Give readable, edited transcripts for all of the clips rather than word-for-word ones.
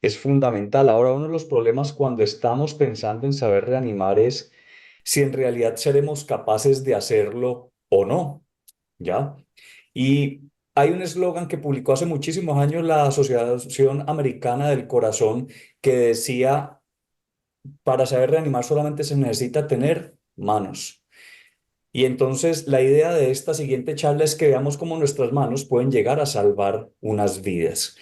es fundamental. Ahora, uno de los problemas cuando estamos pensando en saber reanimar es si en realidad seremos capaces de hacerlo o no, ¿ya? Y hay un eslogan que publicó hace muchísimos años la Asociación Americana del Corazón que decía, para saber reanimar solamente se necesita tener manos. Y entonces la idea de esta siguiente charla es que veamos cómo nuestras manos pueden llegar a salvar unas vidas.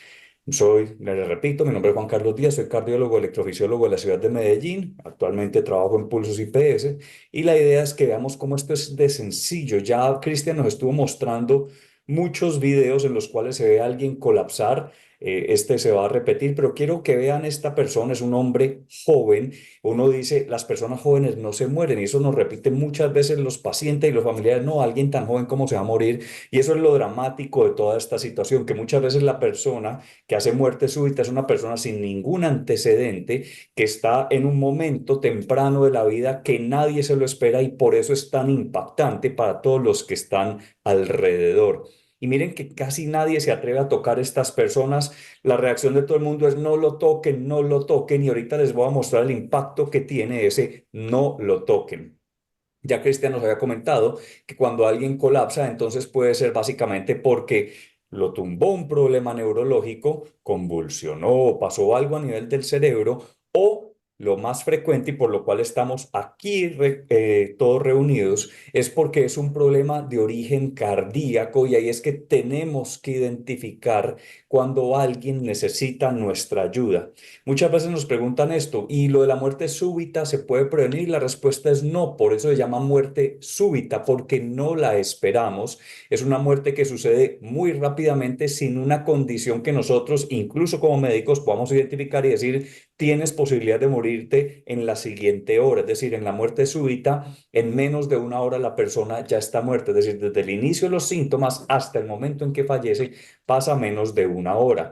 Les repito, mi nombre es Juan Carlos Díaz, soy cardiólogo electrofisiólogo de la ciudad de Medellín. Actualmente trabajo en Pulsos IPS y la idea es que veamos cómo esto es de sencillo. Ya Cristian nos estuvo mostrando muchos videos en los cuales se ve a alguien colapsar. Este se va a repetir, pero quiero que vean esta persona, es un hombre joven. Uno dice, las personas jóvenes no se mueren y eso nos repiten muchas veces los pacientes y los familiares, no, alguien tan joven como se va a morir. Y eso es lo dramático de toda esta situación, que muchas veces la persona que hace muerte súbita es una persona sin ningún antecedente, que está en un momento temprano de la vida que nadie se lo espera y por eso es tan impactante para todos los que están alrededor. Y miren que casi nadie se atreve a tocar a estas personas. La reacción de todo el mundo es no lo toquen, no lo toquen. Y ahorita les voy a mostrar el impacto que tiene ese no lo toquen. Ya Cristian nos había comentado que cuando alguien colapsa, entonces puede ser básicamente porque lo tumbó un problema neurológico, convulsionó o pasó algo a nivel del cerebro, o lo más frecuente y por lo cual estamos aquí todos reunidos es porque es un problema de origen cardíaco y ahí es que tenemos que identificar cuando alguien necesita nuestra ayuda. Muchas veces nos preguntan esto, ¿y lo de la muerte súbita se puede prevenir? La respuesta es no, por eso se llama muerte súbita, porque no la esperamos. Es una muerte que sucede muy rápidamente sin una condición que nosotros, incluso como médicos, podamos identificar y decir, tienes posibilidad de morirte en la siguiente hora. Es decir, en la muerte súbita, en menos de una hora la persona ya está muerta. Es decir, desde el inicio de los síntomas hasta el momento en que fallece, pasa menos de una hora.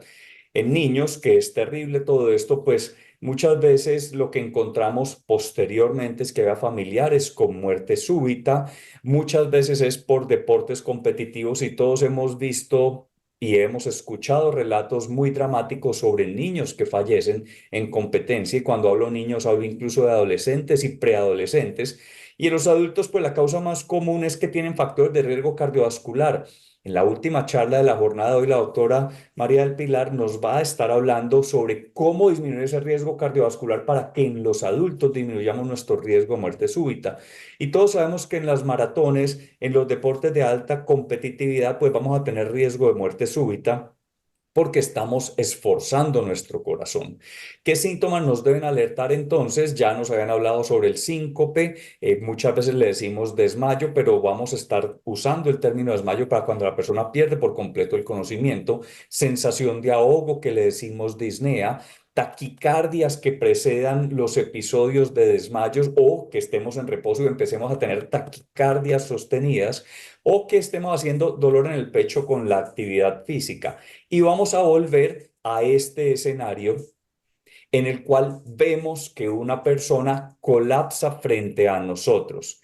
En niños, que es terrible todo esto, pues muchas veces lo que encontramos posteriormente es que vea familiares con muerte súbita, muchas veces es por deportes competitivos y todos hemos visto y hemos escuchado relatos muy dramáticos sobre niños que fallecen en competencia y cuando hablo niños hablo incluso de adolescentes y preadolescentes. Y en los adultos, pues la causa más común es que tienen factores de riesgo cardiovascular. En la última charla de la jornada de hoy, la doctora María del Pilar nos va a estar hablando sobre cómo disminuir ese riesgo cardiovascular para que en los adultos disminuyamos nuestro riesgo de muerte súbita. Y todos sabemos que en las maratones, en los deportes de alta competitividad, pues vamos a tener riesgo de muerte súbita porque estamos esforzando nuestro corazón. ¿Qué síntomas nos deben alertar entonces? Ya nos habían hablado sobre el síncope, muchas veces le decimos desmayo, pero vamos a estar usando el término desmayo para cuando la persona pierde por completo el conocimiento, sensación de ahogo que le decimos disnea, taquicardias que precedan los episodios de desmayos o que estemos en reposo y empecemos a tener taquicardias sostenidas o que estemos haciendo dolor en el pecho con la actividad física. Y vamos a volver a este escenario en el cual vemos que una persona colapsa frente a nosotros.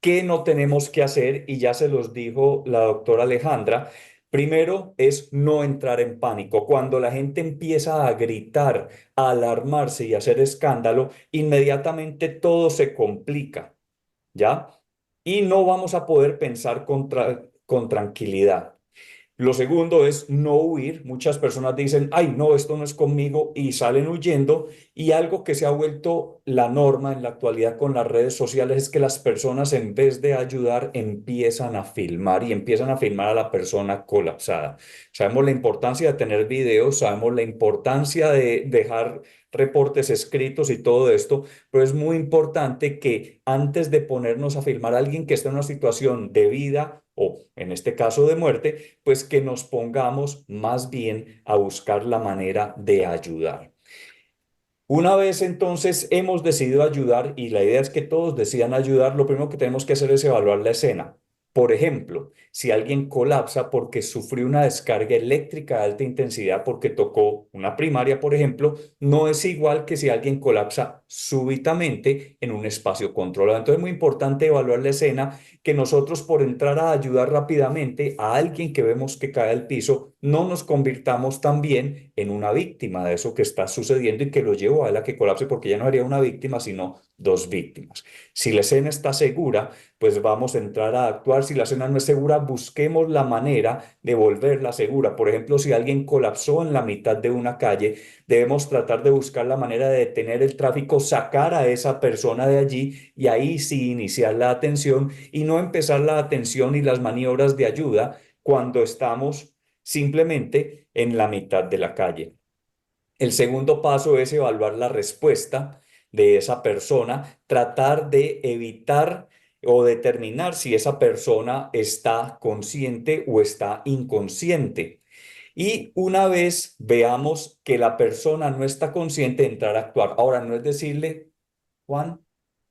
¿Qué no tenemos que hacer? Y ya se los dijo la doctora Alejandra. Primero es no entrar en pánico. Cuando la gente empieza a gritar, a alarmarse y a hacer escándalo, inmediatamente todo se complica, ¿ya? Y no vamos a poder pensar con tranquilidad. Lo segundo es no huir. Muchas personas dicen, ay, no, esto no es conmigo y salen huyendo. Y algo que se ha vuelto la norma en la actualidad con las redes sociales es que las personas en vez de ayudar empiezan a filmar y empiezan a filmar a la persona colapsada. Sabemos la importancia de tener videos, sabemos la importancia de dejar reportes escritos y todo esto, pero es muy importante que antes de ponernos a filmar a alguien que está en una situación de vida o en este caso de muerte, pues que nos pongamos más bien a buscar la manera de ayudar. Una vez entonces hemos decidido ayudar y la idea es que todos decidan ayudar, lo primero que tenemos que hacer es evaluar la escena. Por ejemplo, si alguien colapsa porque sufrió una descarga eléctrica de alta intensidad porque tocó una primaria, por ejemplo, no es igual que si alguien colapsa súbitamente en un espacio controlado. Entonces es muy importante evaluar la escena, que nosotros por entrar a ayudar rápidamente a alguien que vemos que cae al piso, no nos convirtamos también en una víctima de eso que está sucediendo y que lo llevó a él a que colapse, porque ya no sería una víctima, sino dos víctimas. Si la escena está segura, pues vamos a entrar a actuar. Si la escena no es segura, busquemos la manera de volverla segura. Por ejemplo, si alguien colapsó en la mitad de una calle, debemos tratar de buscar la manera de detener el tráfico, sacar a esa persona de allí y ahí sí iniciar la atención y no empezar la atención y las maniobras de ayuda cuando estamos simplemente en la mitad de la calle. El segundo paso es evaluar la respuesta de esa persona, tratar de evitar o determinar si esa persona está consciente o está inconsciente. Y una vez veamos que la persona no está consciente, entrar a actuar. Ahora, no es decirle, Juan,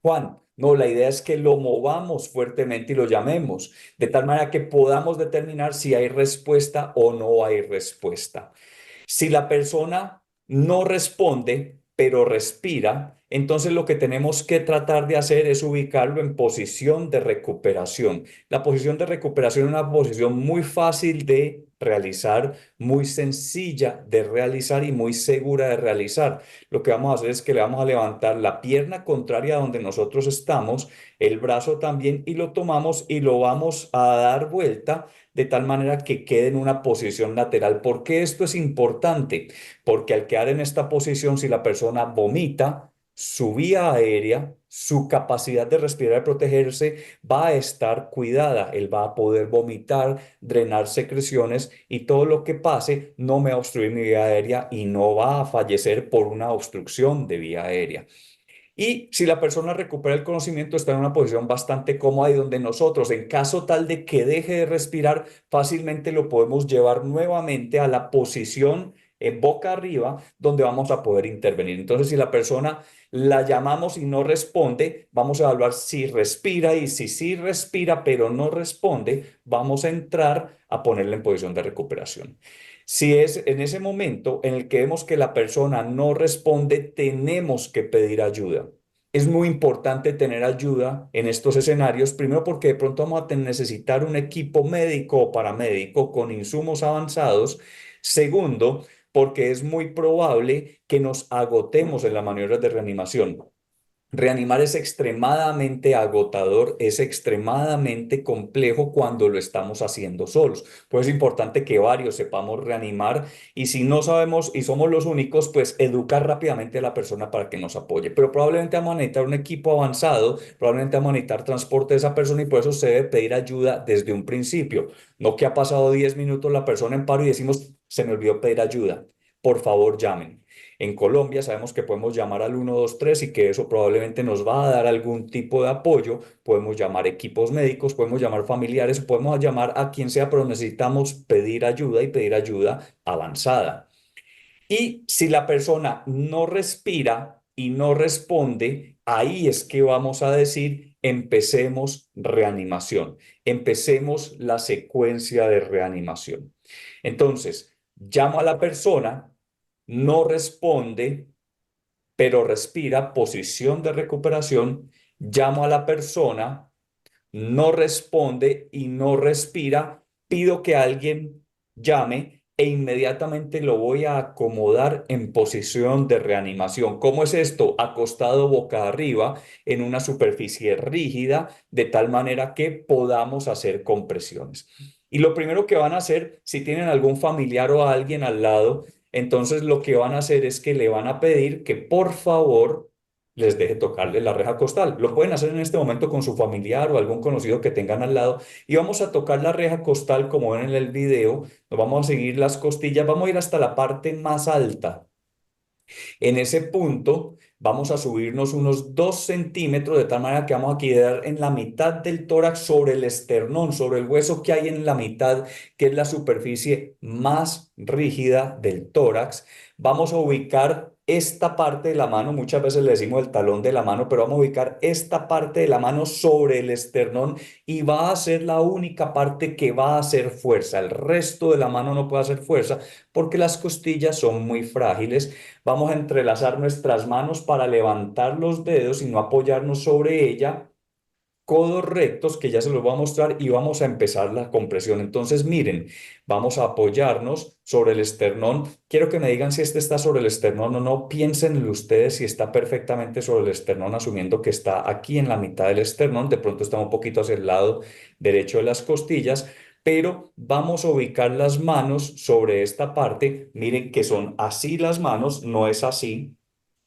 Juan. No, la idea es que lo movamos fuertemente y lo llamemos, de tal manera que podamos determinar si hay respuesta o no hay respuesta. Si la persona no responde, pero respira, entonces lo que tenemos que tratar de hacer es ubicarlo en posición de recuperación. La posición de recuperación es una posición muy fácil de realizar, muy sencilla de realizar y muy segura de realizar. Lo que vamos a hacer es que le vamos a levantar la pierna contraria a donde nosotros estamos, el brazo también, y lo tomamos y lo vamos a dar vuelta de tal manera que quede en una posición lateral. ¿Por qué esto es importante? Porque al quedar en esta posición, si la persona vomita, su vía aérea, su capacidad de respirar y protegerse va a estar cuidada. Él va a poder vomitar, drenar secreciones y todo lo que pase no me va a obstruir mi vía aérea y no va a fallecer por una obstrucción de vía aérea. Y si la persona recupera el conocimiento, está en una posición bastante cómoda y donde nosotros, en caso tal de que deje de respirar, fácilmente lo podemos llevar nuevamente a la posición boca arriba, donde vamos a poder intervenir. Entonces, si la persona la llamamos y no responde, vamos a evaluar si respira y si sí respira, pero no responde, vamos a entrar a ponerle en posición de recuperación. Si es en ese momento en el que vemos que la persona no responde, tenemos que pedir ayuda. Es muy importante tener ayuda en estos escenarios, primero porque de pronto vamos a necesitar un equipo médico o paramédico con insumos avanzados. Segundo, porque es muy probable que nos agotemos en las maniobras de reanimación. Reanimar es extremadamente agotador, es extremadamente complejo cuando lo estamos haciendo solos. Pues es importante que varios sepamos reanimar y si no sabemos y somos los únicos, pues educar rápidamente a la persona para que nos apoye. Pero probablemente vamos a necesitar un equipo avanzado, probablemente vamos a necesitar transporte de esa persona y por eso se debe pedir ayuda desde un principio. No que ha pasado 10 minutos la persona en paro y decimos, se me olvidó pedir ayuda. Por favor, llamen. En Colombia sabemos que podemos llamar al 123 y que eso probablemente nos va a dar algún tipo de apoyo. Podemos llamar equipos médicos, podemos llamar familiares, podemos llamar a quien sea, pero necesitamos pedir ayuda y pedir ayuda avanzada. Y si la persona no respira y no responde, ahí es que vamos a decir, empecemos reanimación, empecemos la secuencia de reanimación. Entonces, llamo a la persona, no responde, pero respira, posición de recuperación, llamo a la persona, no responde y no respira, pido que alguien llame e inmediatamente lo voy a acomodar en posición de reanimación. ¿Cómo es esto? Acostado boca arriba en una superficie rígida, de tal manera que podamos hacer compresiones. Y lo primero que van a hacer, si tienen algún familiar o alguien al lado, entonces lo que van a hacer es que le van a pedir que por favor les deje tocarle la reja costal. Lo pueden hacer en este momento con su familiar o algún conocido que tengan al lado y vamos a tocar la reja costal como ven en el video. Nos vamos a seguir las costillas, vamos a ir hasta la parte más alta. En ese punto vamos a subirnos unos 2 centímetros de tal manera que vamos a quedar en la mitad del tórax sobre el esternón, sobre el hueso que hay en la mitad, que es la superficie más rígida del tórax. Vamos a ubicar esta parte de la mano, muchas veces le decimos el talón de la mano, pero vamos a ubicar esta parte de la mano sobre el esternón y va a ser la única parte que va a hacer fuerza. El resto de la mano no puede hacer fuerza porque las costillas son muy frágiles. Vamos a entrelazar nuestras manos para levantar los dedos y no apoyarnos sobre ella, codos rectos, que ya se los voy a mostrar, y vamos a empezar la compresión. Entonces, miren, vamos a apoyarnos sobre el esternón. Quiero que me digan si este está sobre el esternón o no. Piénsenlo ustedes si está perfectamente sobre el esternón, asumiendo que está aquí en la mitad del esternón. De pronto está un poquito hacia el lado derecho de las costillas. Pero vamos a ubicar las manos sobre esta parte. Miren que son así las manos, no es así,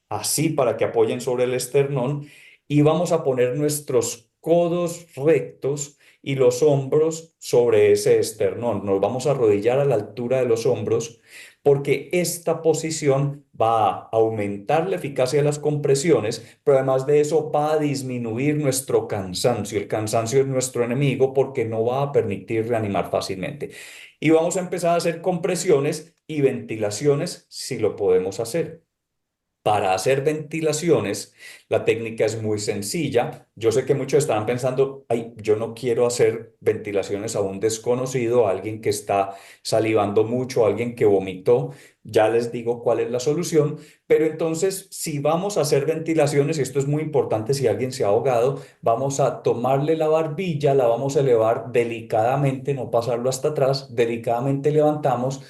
así para que apoyen sobre el esternón, y vamos a poner nuestros codos rectos y los hombros sobre ese esternón. Nos vamos a arrodillar a la altura de los hombros porque esta posición va a aumentar la eficacia de las compresiones, pero además de eso va a disminuir nuestro cansancio. El cansancio es nuestro enemigo porque no va a permitir reanimar fácilmente. Y vamos a empezar a hacer compresiones y ventilaciones si lo podemos hacer. Para hacer ventilaciones, la técnica es muy sencilla. Yo sé que muchos estarán pensando, ay, yo no quiero hacer ventilaciones a un desconocido, a alguien que está salivando mucho, a alguien que vomitó. Ya les digo cuál es la solución. Pero entonces, si vamos a hacer ventilaciones, y esto es muy importante si alguien se ha ahogado, vamos a tomarle la barbilla, la vamos a elevar delicadamente, no pasarlo hasta atrás, delicadamente levantamos.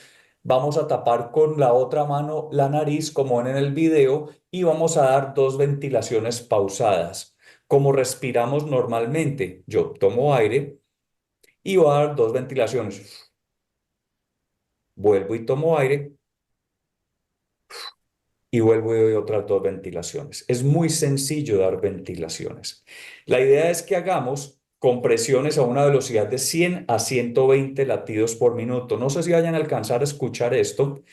Vamos a tapar con la otra mano la nariz, como ven en el video, y vamos a dar dos ventilaciones pausadas, como respiramos normalmente. Yo tomo aire y voy a dar dos ventilaciones. Vuelvo y tomo aire y vuelvo y doy otras dos ventilaciones. Es muy sencillo dar ventilaciones. La idea es que hagamos compresiones a una velocidad de 100 a 120 latidos por minuto. No sé si vayan a alcanzar a escuchar esto,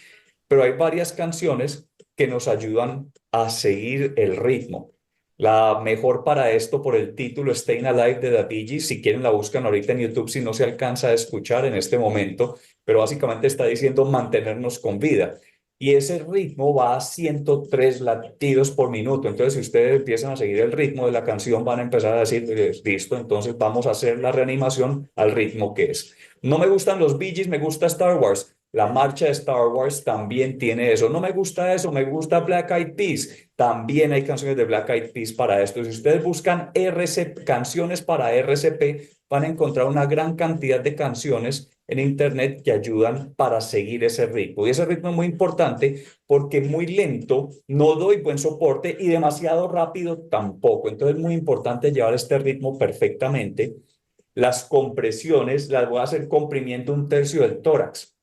pero hay varias canciones que nos ayudan a seguir el ritmo. La mejor para esto, por el título Stayin' Alive de The Bee Gees, si quieren la buscan ahorita en YouTube si no se alcanza a escuchar en este momento, pero básicamente está diciendo mantenernos con vida. Y ese ritmo va a 103 latidos por minuto. Entonces, si ustedes empiezan a seguir el ritmo de la canción, van a empezar a decir, listo, entonces vamos a hacer la reanimación al ritmo que es. No me gustan los Bee Gees, me gusta Star Wars. La marcha de Star Wars también tiene eso. No me gusta eso, me gusta Black Eyed Peas. También hay canciones de Black Eyed Peas para esto. Si ustedes buscan canciones para RCP, van a encontrar una gran cantidad de canciones en Internet que ayudan para seguir ese ritmo. Y ese ritmo es muy importante porque muy lento no doy buen soporte y demasiado rápido tampoco. Entonces es muy importante llevar este ritmo perfectamente. Las compresiones las voy a hacer comprimiendo un tercio del tórax.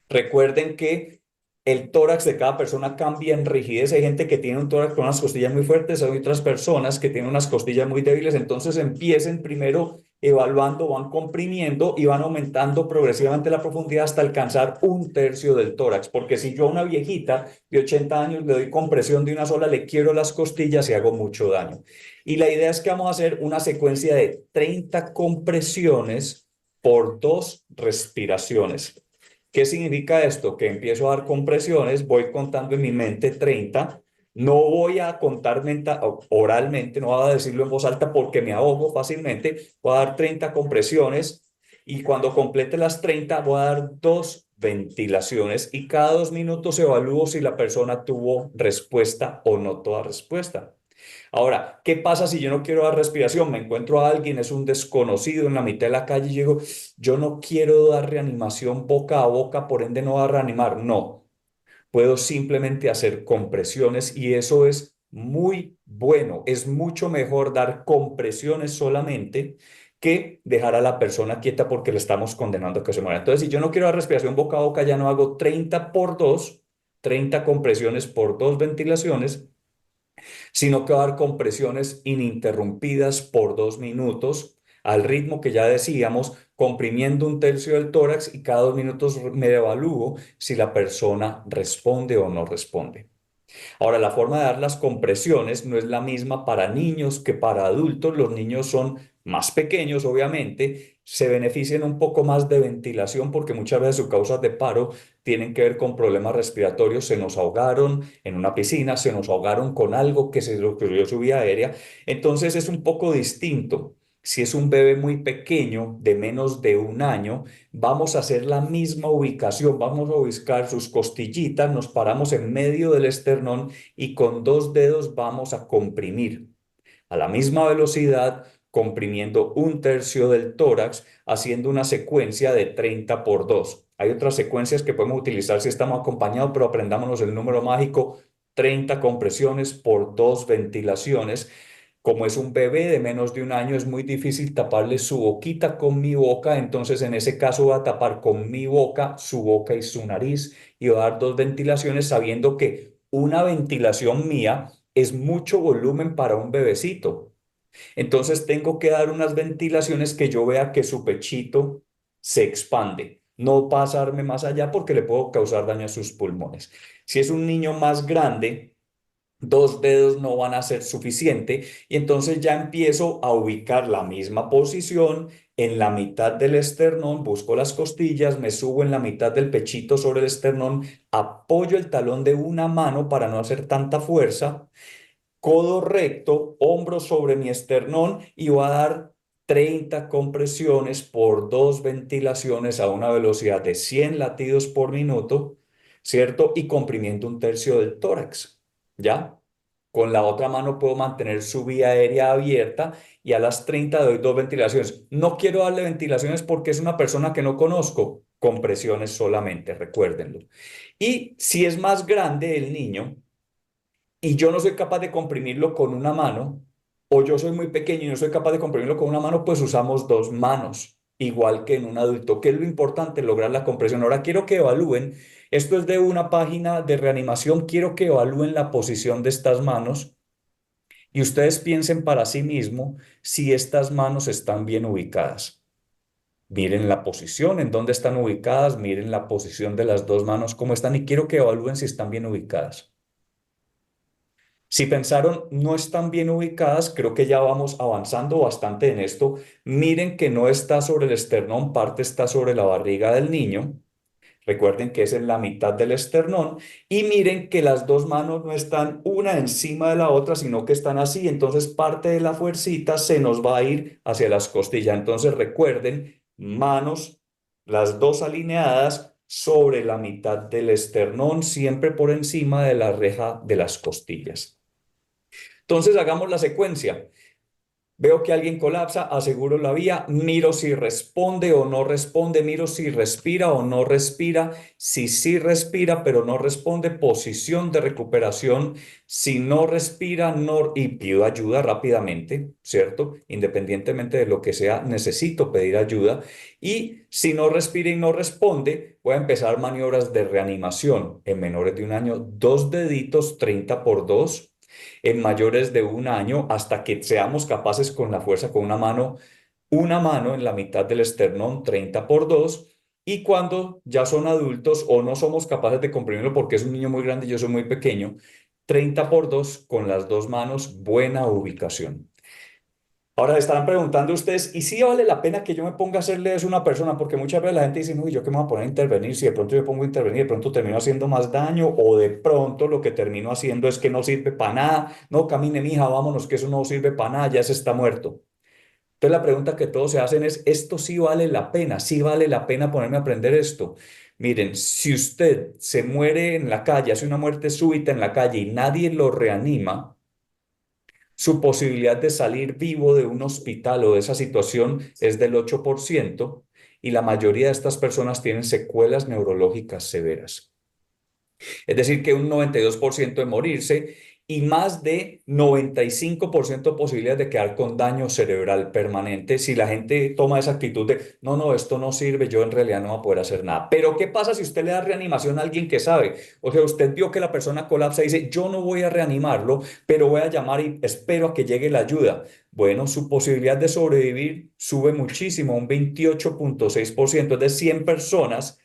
Recuerden que el tórax de cada persona cambia en rigidez. Hay gente que tiene un tórax con unas costillas muy fuertes, hay otras personas que tienen unas costillas muy débiles. Entonces empiecen primero evaluando, van comprimiendo y van aumentando progresivamente la profundidad hasta alcanzar un tercio del tórax. Porque si yo a una viejita de 80 años le doy compresión de una sola, le quiero las costillas y hago mucho daño. Y la idea es que vamos a hacer una secuencia de 30 compresiones por dos respiraciones. ¿Qué significa esto? Que empiezo a dar compresiones, voy contando en mi mente 30, no voy a contar oralmente, no voy a decirlo en voz alta porque me ahogo fácilmente, voy a dar 30 compresiones y cuando complete las 30 voy a dar dos ventilaciones y cada 2 minutos evalúo si la persona tuvo respuesta o no toda respuesta. Ahora, ¿qué pasa si yo no quiero dar respiración? Me encuentro a alguien, es un desconocido en la mitad de la calle y digo, yo no quiero dar reanimación boca a boca, por ende no va a reanimar. No, puedo simplemente hacer compresiones y eso es muy bueno. Es mucho mejor dar compresiones solamente que dejar a la persona quieta porque le estamos condenando a que se muera. Entonces, si yo no quiero dar respiración boca a boca, ya no hago 30 por 2, 30 compresiones por 2 ventilaciones, sino que va a dar compresiones ininterrumpidas por 2 minutos, al ritmo que ya decíamos, comprimiendo un tercio del tórax y cada 2 minutos me evalúo si la persona responde o no responde. Ahora, la forma de dar las compresiones no es la misma para niños que para adultos. Los niños son más pequeños, obviamente, se benefician un poco más de ventilación porque muchas veces sus causas de paro tienen que ver con problemas respiratorios. Se nos ahogaron en una piscina, se nos ahogaron con algo que se le ocurrió su vía aérea. Entonces es un poco distinto. Si es un bebé muy pequeño, de menos de un año, vamos a hacer la misma ubicación. Vamos a ubicar sus costillitas, nos paramos en medio del esternón y con dos dedos vamos a comprimir a la misma velocidad, comprimiendo un tercio del tórax, haciendo una secuencia de 30 por 2. Hay otras secuencias que podemos utilizar si estamos acompañados, pero aprendámonos el número mágico: 30 compresiones por 2 ventilaciones. Como es un bebé de menos de un año, es muy difícil taparle su boquita con mi boca, entonces en ese caso voy a tapar con mi boca su boca y su nariz y voy a dar 2 ventilaciones sabiendo que una ventilación mía es mucho volumen para un bebecito. Entonces tengo que dar unas ventilaciones que yo vea que su pechito se expande. No pasarme más allá porque le puedo causar daño a sus pulmones. Si es un niño más grande, 2 dedos no van a ser suficiente y entonces ya empiezo a ubicar la misma posición en la mitad del esternón, busco las costillas, me subo en la mitad del pechito sobre el esternón, apoyo el talón de una mano para no hacer tanta fuerza, codo recto, hombro sobre mi esternón y voy a dar 30 compresiones por 2 ventilaciones a una velocidad de 100 latidos por minuto, ¿cierto? Y comprimiendo un tercio del tórax, ¿ya? Con la otra mano puedo mantener su vía aérea abierta y a las 30 doy 2 ventilaciones. No quiero darle ventilaciones porque es una persona que no conozco. Compresiones solamente, recuérdenlo. Y si es más grande el niño, y yo no soy capaz de comprimirlo con una mano, o yo soy muy pequeño y no soy capaz de comprimirlo con una mano, pues usamos 2 manos, igual que en un adulto. ¿Qué es lo importante? Lograr la compresión. Ahora quiero que evalúen, esto es de una página de reanimación, quiero que evalúen la posición de estas manos y ustedes piensen para sí mismo si estas manos están bien ubicadas. Miren la posición, en dónde están ubicadas, miren la posición de las 2 manos, cómo están, y quiero que evalúen si están bien ubicadas. Si pensaron no están bien ubicadas, creo que ya vamos avanzando bastante en esto. Miren que no está sobre el esternón, parte está sobre la barriga del niño. Recuerden que es en la mitad del esternón. Y miren que las 2 manos no están una encima de la otra, sino que están así. Entonces parte de la fuercita se nos va a ir hacia las costillas. Entonces recuerden, manos, las 2 alineadas sobre la mitad del esternón, siempre por encima de la reja de las costillas. Entonces hagamos la secuencia. Veo que alguien colapsa, aseguro la vía, miro si responde o no responde, miro si respira o no respira, si sí respira pero no responde, posición de recuperación, si no respira no, y pido ayuda rápidamente, ¿cierto? Independientemente de lo que sea, necesito pedir ayuda. Y si no respira y no responde, voy a empezar maniobras de reanimación en menores de un año, 2 deditos, 30 por 2 en mayores de un año hasta que seamos capaces con la fuerza, con una mano en la mitad del esternón, 30 por 2, y cuando ya son adultos o no somos capaces de comprimirlo porque es un niño muy grande y yo soy muy pequeño, 30 por 2 con las 2 manos, buena ubicación. Ahora estarán preguntando ustedes, ¿y si vale la pena que yo me ponga a hacerle eso a una persona? Porque muchas veces la gente dice, uy, ¿yo qué me voy a poner a intervenir? Si de pronto yo pongo a intervenir, de pronto termino haciendo más daño, o de pronto lo que termino haciendo es que no sirve para nada. No, camine, mija, vámonos, que eso no sirve para nada, ya se está muerto. Entonces la pregunta que todos se hacen es, ¿esto sí vale la pena? ¿Sí vale la pena ponerme a aprender esto? Miren, si usted se muere en la calle, hace una muerte súbita en la calle y nadie lo reanima, su posibilidad de salir vivo de un hospital o de esa situación es del 8% y la mayoría de estas personas tienen secuelas neurológicas severas. Es decir, que un 92% de morirse y más de 95% de posibilidades de quedar con daño cerebral permanente si la gente toma esa actitud de, no, no, esto no sirve, yo en realidad no voy a poder hacer nada. Pero ¿qué pasa si usted le da reanimación a alguien que sabe? O sea, usted vio que la persona colapsa y dice, yo no voy a reanimarlo, pero voy a llamar y espero a que llegue la ayuda. Bueno, su posibilidad de sobrevivir sube muchísimo, un 28,6%. Es de 100 personas,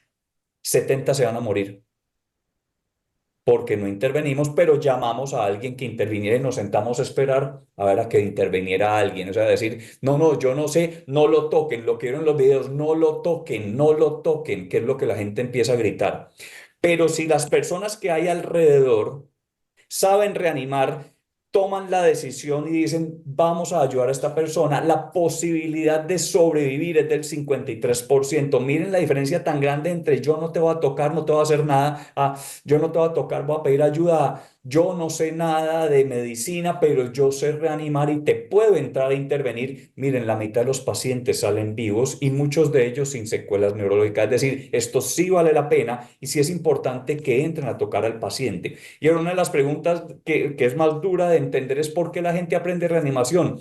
70 se van a morir porque no intervenimos, pero llamamos a alguien que interviniera y nos sentamos a esperar a ver a que interviniera alguien. O sea, decir, no, no, yo no sé, no lo toquen, lo que vieron en los videos, no lo toquen, no lo toquen, que es lo que la gente empieza a gritar. Pero si las personas que hay alrededor saben reanimar, toman la decisión y dicen, vamos a ayudar a esta persona, la posibilidad de sobrevivir es del 53%. Miren la diferencia tan grande entre yo no te voy a tocar, no te voy a hacer nada, yo no te voy a tocar, voy a pedir ayuda, yo no sé nada de medicina, pero yo sé reanimar y te puedo entrar a intervenir. Miren, la mitad de los pacientes salen vivos y muchos de ellos sin secuelas neurológicas. Es decir, esto sí vale la pena y sí es importante que entren a tocar al paciente. Y ahora una de las preguntas que es más dura de entender es por qué la gente aprende reanimación.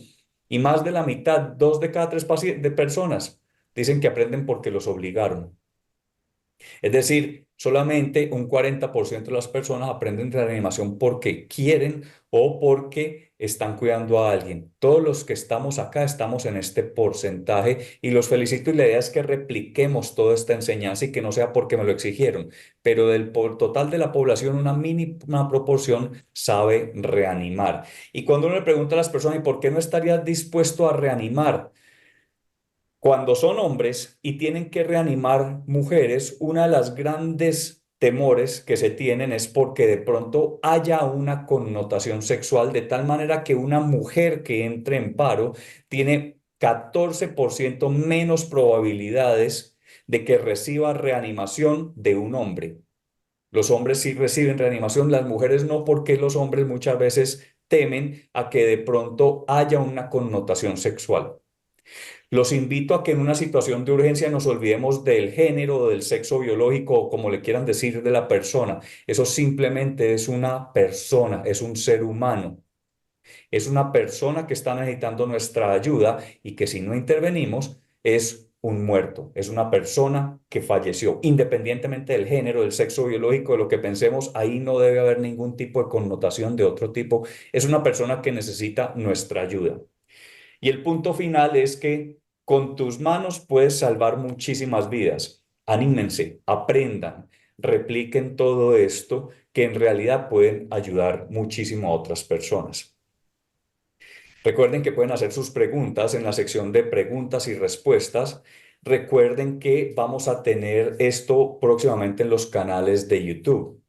Y más de la mitad, dos de cada tres de personas, dicen que aprenden porque los obligaron. Es decir, solamente un 40% de las personas aprenden reanimación porque quieren o porque están cuidando a alguien. Todos los que estamos acá estamos en este porcentaje y los felicito y la idea es que repliquemos toda esta enseñanza y que no sea porque me lo exigieron, pero del total de la población una mínima proporción sabe reanimar. Y cuando uno le pregunta a las personas, ¿y por qué no estarías dispuesto a reanimar? Cuando son hombres y tienen que reanimar mujeres, una de las grandes temores que se tienen es porque de pronto haya una connotación sexual de tal manera que una mujer que entre en paro tiene 14% menos probabilidades de que reciba reanimación de un hombre. Los hombres sí reciben reanimación, las mujeres no, porque los hombres muchas veces temen a que de pronto haya una connotación sexual. Los invito a que en una situación de urgencia nos olvidemos del género, del sexo biológico o como le quieran decir de la persona. Eso simplemente es una persona, es un ser humano. Es una persona que está necesitando nuestra ayuda y que si no intervenimos es un muerto, es una persona que falleció. Independientemente del género, del sexo biológico, de lo que pensemos, ahí no debe haber ningún tipo de connotación de otro tipo. Es una persona que necesita nuestra ayuda. Y el punto final es que con tus manos puedes salvar muchísimas vidas. Anímense, aprendan, repliquen todo esto que en realidad pueden ayudar muchísimo a otras personas. Recuerden que pueden hacer sus preguntas en la sección de preguntas y respuestas. Recuerden que vamos a tener esto próximamente en los canales de YouTube.